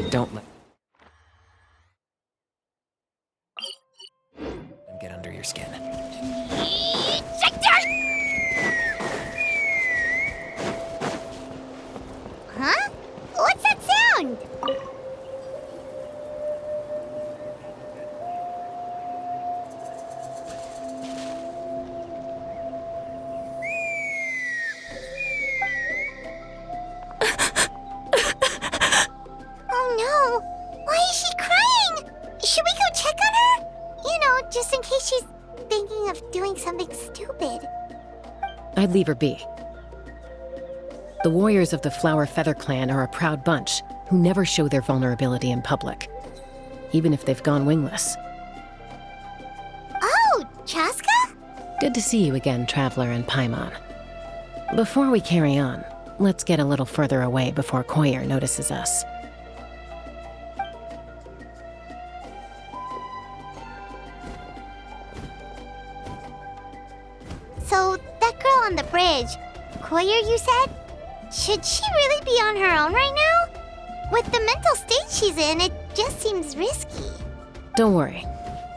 Don't let them get under your skin. Huh? What's that sound? Oh no! Why is she crying? Should we go check on her? You know, just in case she's thinking of doing something stupid. I'd leave her be. The warriors of the Flower Feather clan are a proud bunch who never show their vulnerability in public, even if they've gone wingless. Oh, Chaska? Good to see you again, Traveler and Paimon. Before we carry on, let's get a little further away before Koyer notices us. So, that girl on the bridge, Koyer, you said? Should she really be on her own right now? With the mental state she's in, it just seems risky. Don't worry.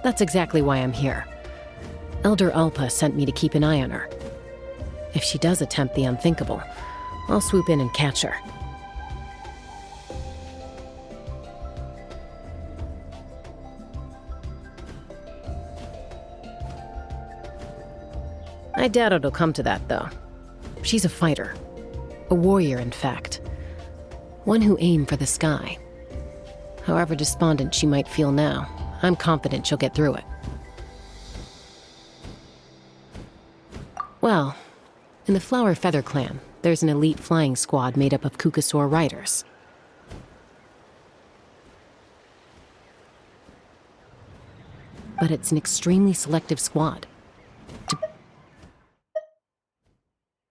That's exactly why I'm here. Elder Alpa sent me to keep an eye on her. If she does attempt the unthinkable, I'll swoop in and catch her. I doubt it'll come to that, though. She's a fighter. A warrior, in fact. One who aimed for the sky. However despondent she might feel now, I'm confident she'll get through it. Well, in the Flower Feather clan, there's an elite flying squad made up of Kukasaur riders. But it's an extremely selective squad.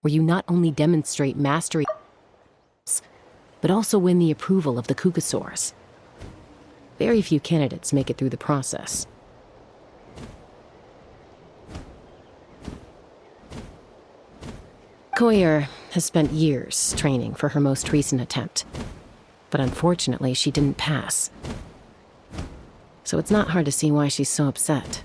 Where you not only demonstrate mastery, but also win the approval of the Kukasaurs. Very few candidates make it through the process. Koyer has spent years training for her most recent attempt, but unfortunately she didn't pass. So it's not hard to see why she's so upset.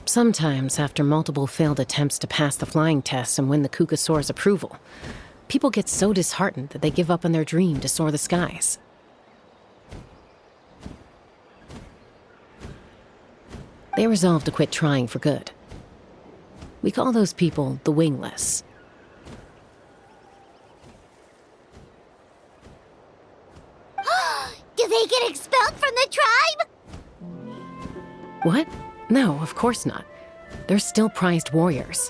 Sometimes, after multiple failed attempts to pass the flying tests and win the Kukasaur's approval, people get so disheartened that they give up on their dream to soar the skies. They resolve to quit trying for good. We call those people the wingless. Do they get expelled from the tribe? What? No, of course not. They're still prized warriors.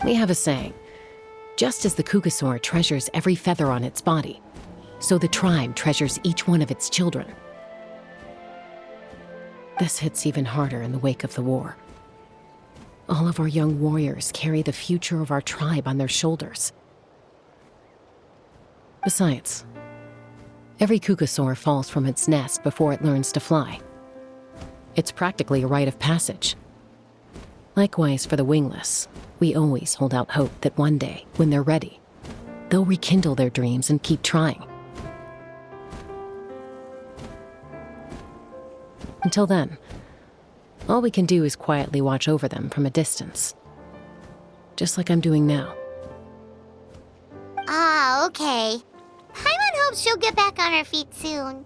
We have a saying, just as the Kukasaur treasures every feather on its body, so the tribe treasures each one of its children. This hits even harder in the wake of the war. All of our young warriors carry the future of our tribe on their shoulders. Besides, every Kukasaur falls from its nest before it learns to fly. It's practically a rite of passage. Likewise for the wingless, we always hold out hope that one day, when they're ready, they'll rekindle their dreams and keep trying. Until then, all we can do is quietly watch over them from a distance. Just like I'm doing now. Ah, okay. Paimon hopes she'll get back on her feet soon.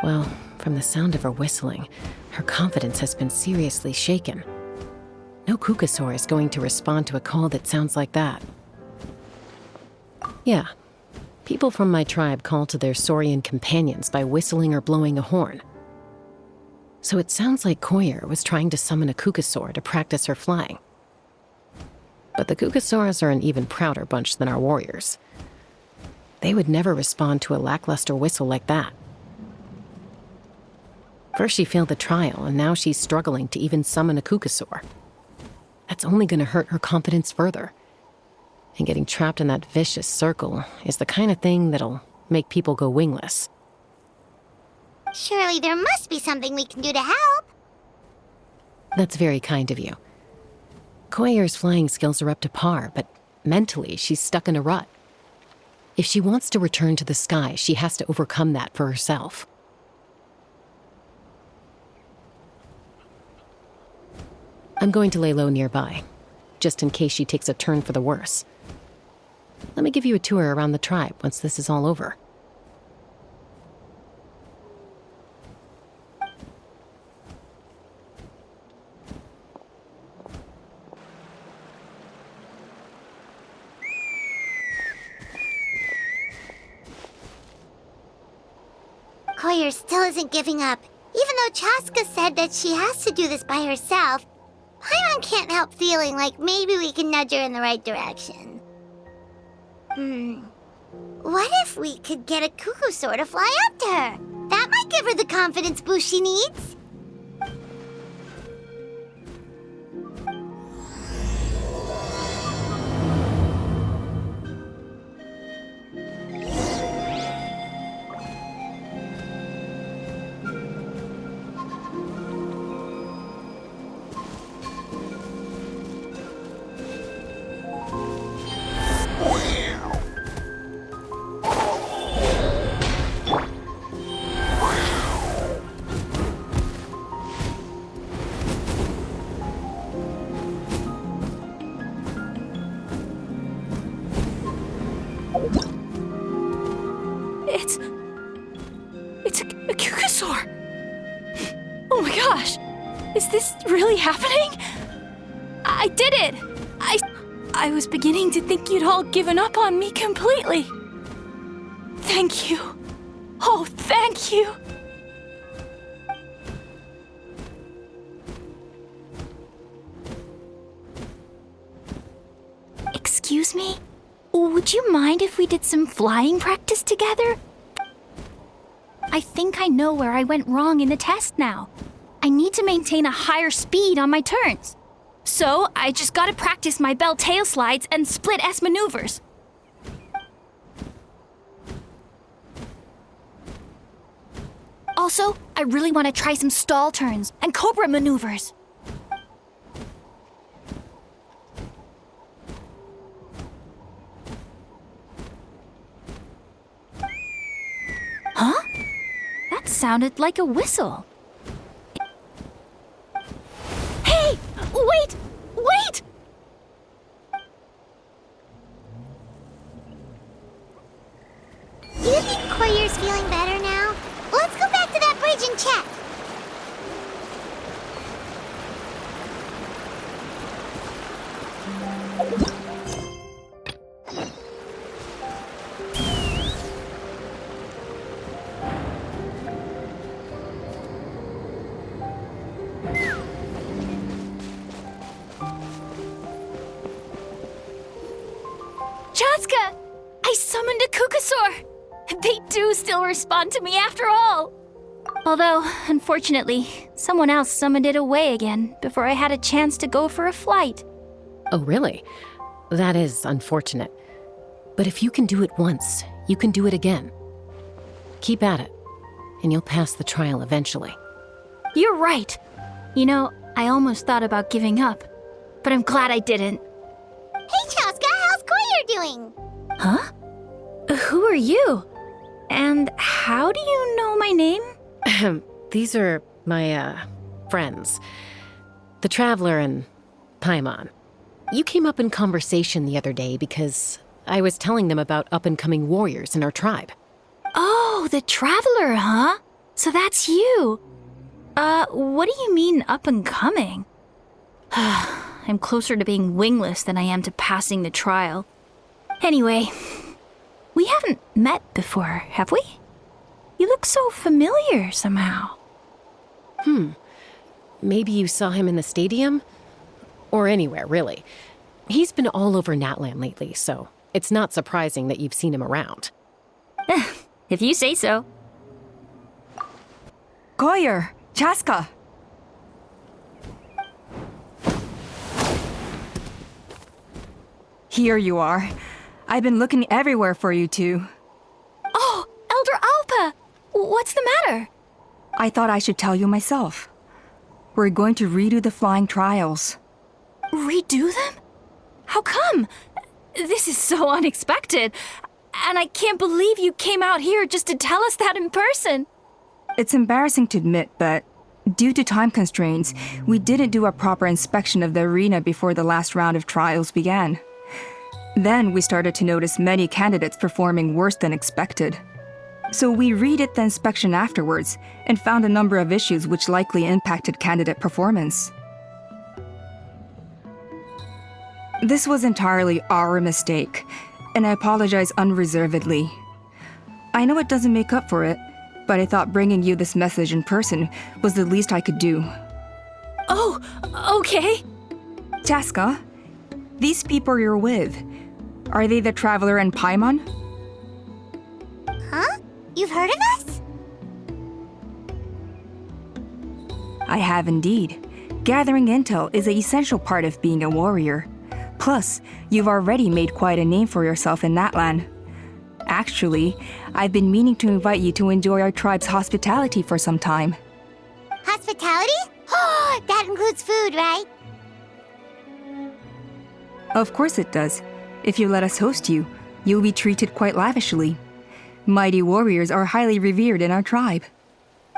Well, from the sound of her whistling, her confidence has been seriously shaken. No Kukasaur is going to respond to a call that sounds like that. Yeah, people from my tribe call to their saurian companions by whistling or blowing a horn. So it sounds like Koyer was trying to summon a Kukasaur to practice her flying. But the Kukasaurs are an even prouder bunch than our warriors. They would never respond to a lackluster whistle like that. First she failed the trial, and now she's struggling to even summon a Kukasaur. That's only going to hurt her confidence further. And getting trapped in that vicious circle is the kind of thing that'll make people go wingless. Surely there must be something we can do to help. That's very kind of you. Koyer's flying skills are up to par, but mentally she's stuck in a rut. If she wants to return to the sky, she has to overcome that for herself. I'm going to lay low nearby, just in case she takes a turn for the worse. Let me give you a tour around the tribe once this is all over. Koyer still isn't giving up. Even though Chaska said that she has to do this by herself, Paimon can't help feeling like maybe we can nudge her in the right direction. What if we could get a cuckoo to fly up to her? That might give her the confidence boost she needs. It's a cuckoosaur! Oh my gosh! Is this really happening? I did it! I was beginning to think you'd all given up on me completely. Thank you. Oh, thank you. Excuse me? Would you mind if we did some flying practice together? I think I know where I went wrong in the test now. I need to maintain a higher speed on my turns. So I just gotta practice my bell tail slides and split S maneuvers. Also, I really want to try some stall turns and cobra maneuvers. Huh? That sounded like a whistle. Hey! Wait! Wait! Do you think Koyer's feeling better now? Let's go back to that bridge and check. Chaska! I summoned a cuckoosaur! They do still respond to me after all! Although, unfortunately, someone else summoned it away again before I had a chance to go for a flight. Oh, really? That is unfortunate. But if you can do it once, you can do it again. Keep at it, and you'll pass the trial eventually. You're right. You know, I almost thought about giving up, but I'm glad I didn't. Hey, Chaska, how's Koyer doing? Huh? Who are you? And how do you know my name? These are my, friends. The Traveler and Paimon. You came up in conversation the other day because I was telling them about up-and-coming warriors in our tribe. Oh, the Traveler, huh? So that's you. What do you mean up-and-coming? I'm closer to being wingless than I am to passing the trial. Anyway, we haven't met before, have we? You look so familiar somehow. Maybe you saw him in the stadium? Or anywhere, really. He's been all over Natlan lately, so it's not surprising that you've seen him around. If you say so. Koyer, Chaska. Here you are. I've been looking everywhere for you two. Oh, Elder Alpa! What's the matter? I thought I should tell you myself. We're going to redo the flying trials. Redo them? How come? This is so unexpected. And I can't believe you came out here just to tell us that in person. It's embarrassing to admit, but due to time constraints, we didn't do a proper inspection of the arena before the last round of trials began. Then we started to notice many candidates performing worse than expected. So we redid the inspection afterwards and found a number of issues which likely impacted candidate performance. This was entirely our mistake, and I apologize unreservedly. I know it doesn't make up for it, but I thought bringing you this message in person was the least I could do. Oh, okay. Chaska, these people you're with, are they the Traveler and Paimon? Huh? You've heard of us? I have indeed. Gathering intel is an essential part of being a warrior. Plus, you've already made quite a name for yourself in that land. Actually, I've been meaning to invite you to enjoy our tribe's hospitality for some time. Hospitality? Oh, that includes food, right? Of course it does. If you let us host you, you'll be treated quite lavishly. Mighty warriors are highly revered in our tribe.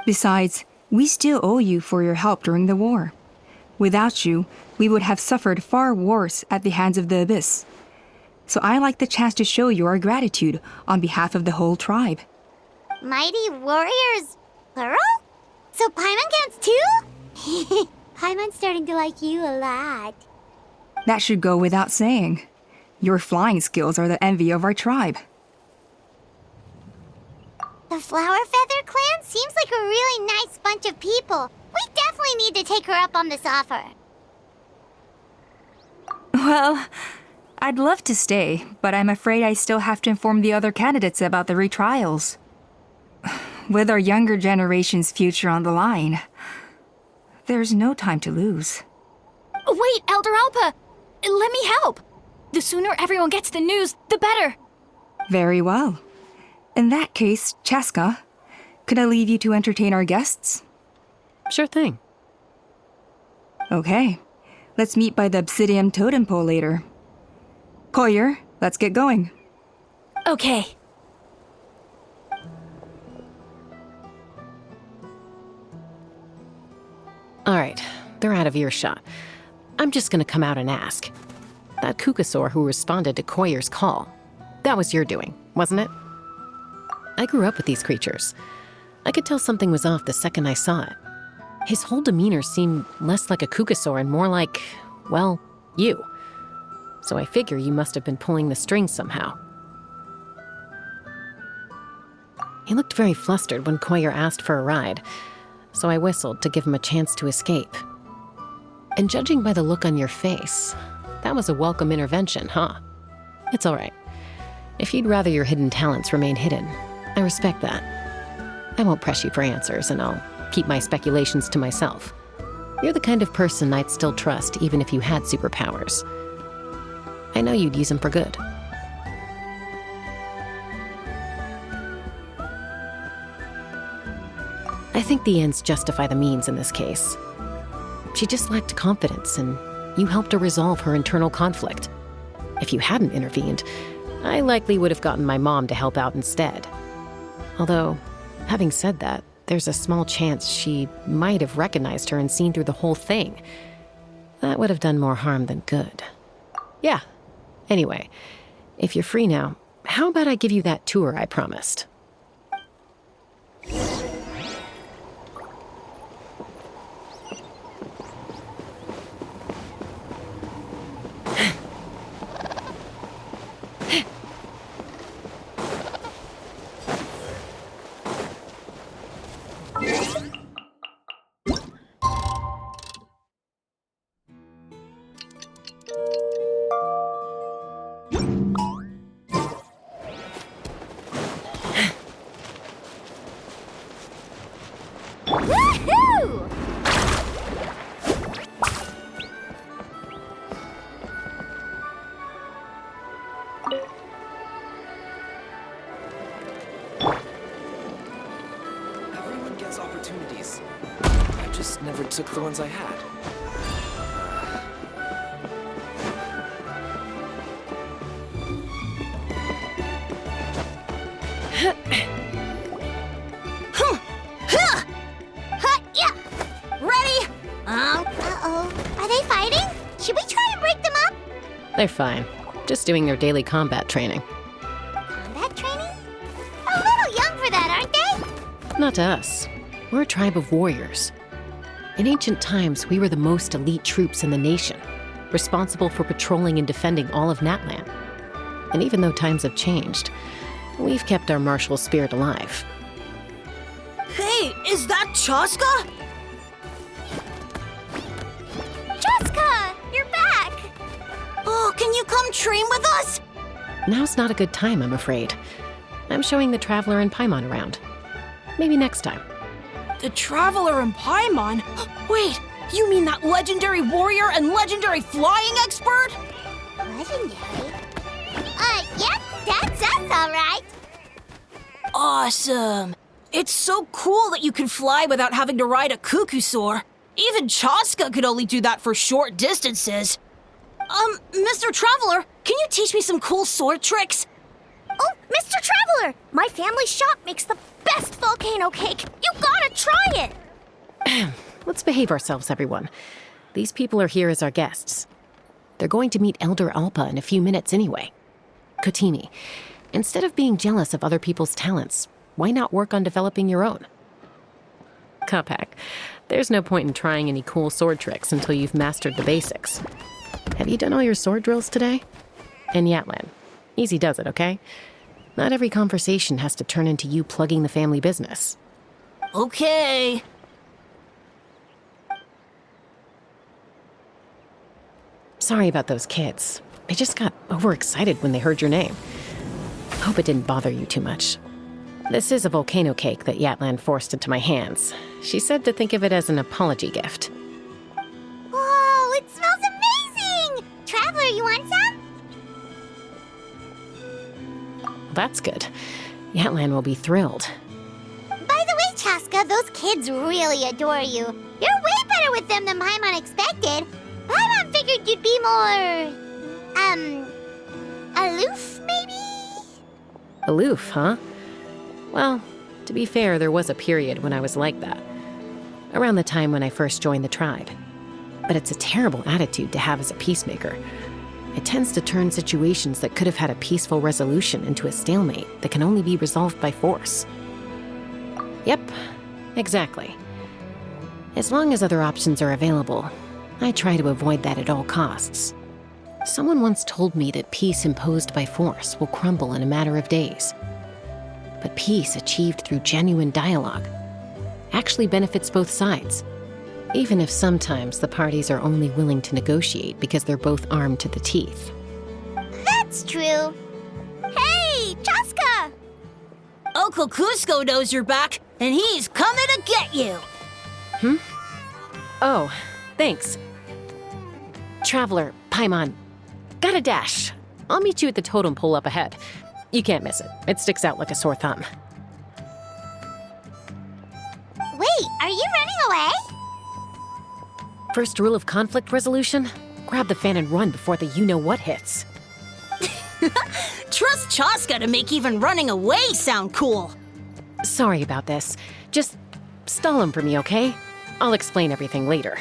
Besides, we still owe you for your help during the war. Without you, we would have suffered far worse at the hands of the Abyss. So I like the chance to show you our gratitude on behalf of the whole tribe. Mighty warriors, plural? So Paimon counts too? Paimon's starting to like you a lot. That should go without saying. Your flying skills are the envy of our tribe. The Flower Feather clan seems like a really nice bunch of people. We definitely need to take her up on this offer. Well, I'd love to stay, but I'm afraid I still have to inform the other candidates about the retrials. With our younger generation's future on the line, there's no time to lose. Wait, Elder Alpa! Let me help! The sooner everyone gets the news, the better! Very well. In that case, Chaska, could I leave you to entertain our guests? Sure thing. Okay. Let's meet by the Obsidian Totem Pole later. Koyer, let's get going. Okay. All right, they're out of earshot. I'm just gonna come out and ask. That Kukasaur who responded to Koyer's call, that was your doing, wasn't it? I grew up with these creatures. I could tell something was off the second I saw it. His whole demeanor seemed less like a Kukasaur and more like, well, you. So I figure you must have been pulling the strings somehow. He looked very flustered when Koyer asked for a ride, so I whistled to give him a chance to escape. And judging by the look on your face, that was a welcome intervention, huh? It's all right. If you'd rather your hidden talents remain hidden, I respect that. I won't press you for answers, and I'll keep my speculations to myself. You're the kind of person I'd still trust even if you had superpowers. I know you'd use them for good. I think the ends justify the means in this case. She just lacked confidence, and you helped her resolve her internal conflict. If you hadn't intervened, I likely would have gotten my mom to help out instead. Although, having said that, there's a small chance she might have recognized her and seen through the whole thing. That would have done more harm than good. Yeah. Anyway, if you're free now, how about I give you that tour I promised? Woohoo! Everyone gets opportunities. I just never took the ones I had. Ready? Uh-oh. Are they fighting? Should we try and break them up? They're fine. Just doing their daily combat training. Combat training? A little young for that, aren't they? Not to us. We're a tribe of warriors. In ancient times, we were the most elite troops in the nation, responsible for patrolling and defending all of Natlan. And even though times have changed, we've kept our martial spirit alive. Hey, is that Chaska? Jessica, you're back! Oh, can you come train with us? Now's not a good time, I'm afraid. I'm showing the Traveler and Paimon around. Maybe next time. The Traveler and Paimon? Wait, you mean that legendary warrior and legendary flying expert? Legendary? Yep, that's us, all right. Awesome. It's so cool that you can fly without having to ride a cuckoo-soar. Even Chaska could only do that for short distances. Mr. Traveler, can you teach me some cool sword tricks? Oh, Mr. Traveler! My family shop makes the best volcano cake. You gotta try it! Let's behave ourselves, everyone. These people are here as our guests. They're going to meet Elder Alpa in a few minutes anyway. Kotini, instead of being jealous of other people's talents, why not work on developing your own? Kapak, there's no point in trying any cool sword tricks until you've mastered the basics. Have you done all your sword drills today? And Yatlan, easy does it, okay? Not every conversation has to turn into you plugging the family business. Okay. Sorry about those kids. They just got overexcited when they heard your name. Hope it didn't bother you too much. This is a volcano cake that Yatlan forced into my hands. She said to think of it as an apology gift. Whoa, it smells amazing! Traveler, you want some? That's good. Yatlan will be thrilled. By the way, Chaska, those kids really adore you. You're way better with them than Paimon expected. Paimon figured you'd be more... aloof, maybe? Aloof, huh? Well, to be fair, there was a period when I was like that. Around the time when I first joined the tribe. But it's a terrible attitude to have as a peacemaker. It tends to turn situations that could have had a peaceful resolution into a stalemate that can only be resolved by force. Yep, exactly. As long as other options are available, I try to avoid that at all costs. Someone once told me that peace imposed by force will crumble in a matter of days. But peace achieved through genuine dialogue actually benefits both sides, even if sometimes the parties are only willing to negotiate because they're both armed to the teeth. That's true. Hey, Chaska! Uncle Cusco knows you're back, and he's coming to get you. Oh, thanks. Traveler, Paimon, got a dash. I'll meet you at the totem pole up ahead. You can't miss it. It sticks out like a sore thumb. Wait, are you running away? First rule of conflict resolution? Grab the fan and run before the you-know-what hits. Trust Chaska to make even running away sound cool. Sorry about this. Just stall him for me, okay? I'll explain everything later.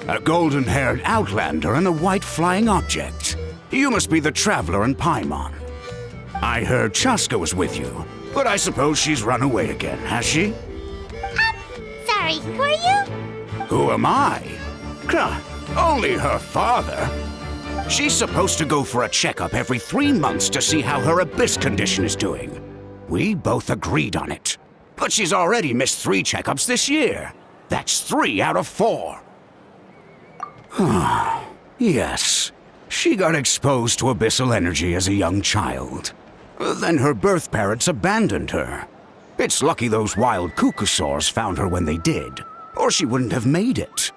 A golden-haired outlander and a white flying object. You must be the Traveler and Paimon. I heard Chaska was with you, but I suppose she's run away again, has she? Sorry, who are you? Who am I? Only her father. She's supposed to go for a checkup every 3 months to see how her abyss condition is doing. We both agreed on it. But she's already missed 3 checkups this year. That's 3 out of 4. Yes. She got exposed to abyssal energy as a young child. Then her birth parents abandoned her. It's lucky those wild cuckoosaurs found her when they did, or she wouldn't have made it.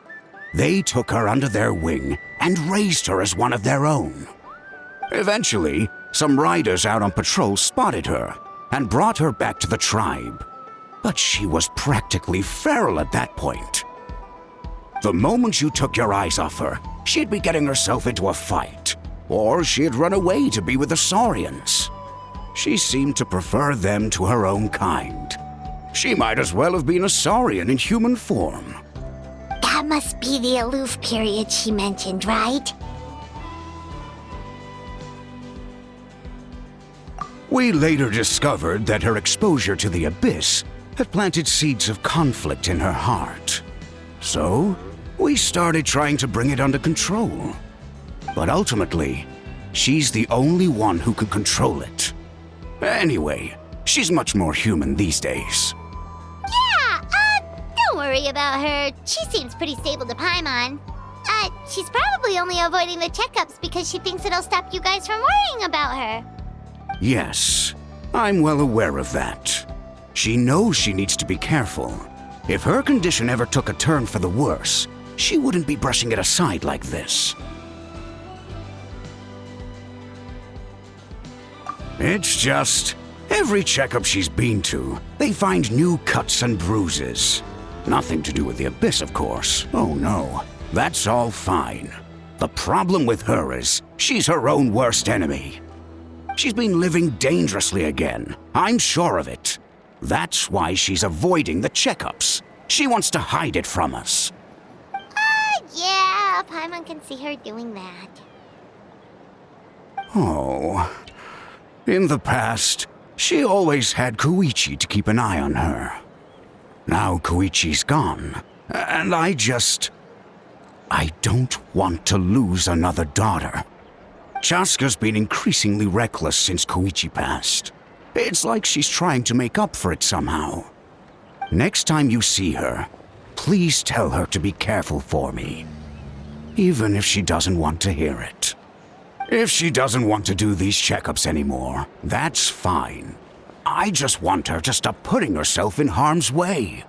They took her under their wing and raised her as one of their own. Eventually, some riders out on patrol spotted her and brought her back to the tribe. But she was practically feral at that point. The moment you took your eyes off her, she'd be getting herself into a fight, or she'd run away to be with the Saurians. She seemed to prefer them to her own kind. She might as well have been a Saurian in human form. That must be the aloof period she mentioned, right? We later discovered that her exposure to the abyss had planted seeds of conflict in her heart. So, we started trying to bring it under control. But ultimately, she's the only one who can control it. Anyway, she's much more human these days. Yeah, don't worry about her. She seems pretty stable to Paimon. She's probably only avoiding the checkups because she thinks it'll stop you guys from worrying about her. Yes, I'm well aware of that. She knows she needs to be careful. If her condition ever took a turn for the worse, she wouldn't be brushing it aside like this. It's just, every checkup she's been to, they find new cuts and bruises. Nothing to do with the abyss, of course. Oh no, that's all fine. The problem with her is, she's her own worst enemy. She's been living dangerously again, I'm sure of it. That's why she's avoiding the checkups. She wants to hide it from us. Yeah, Paimon can see her doing that. Oh. In the past, she always had Koichi to keep an eye on her. Now Koichi's gone, and I don't want to lose another daughter. Chaska's been increasingly reckless since Koichi passed. It's like she's trying to make up for it somehow. Next time you see her, please tell her to be careful for me. Even if she doesn't want to hear it. If she doesn't want to do these checkups anymore, that's fine. I just want her to stop putting herself in harm's way.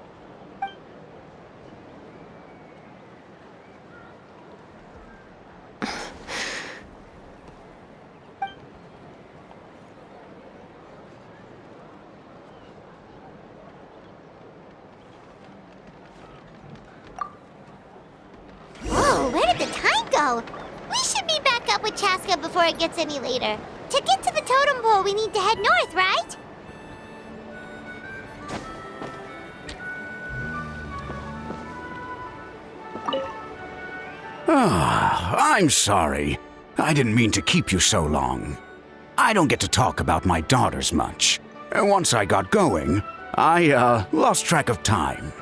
Whoa, where did the time go? We should be back up with Chaska before it gets any later. To get to the totem pole, we need to head north, right? I'm sorry. I didn't mean to keep you so long. I don't get to talk about my daughters much. Once I got going, I lost track of time.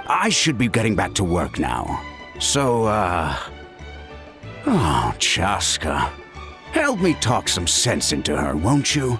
I should be getting back to work now. So, oh, Chaska. Help me talk some sense into her, won't you?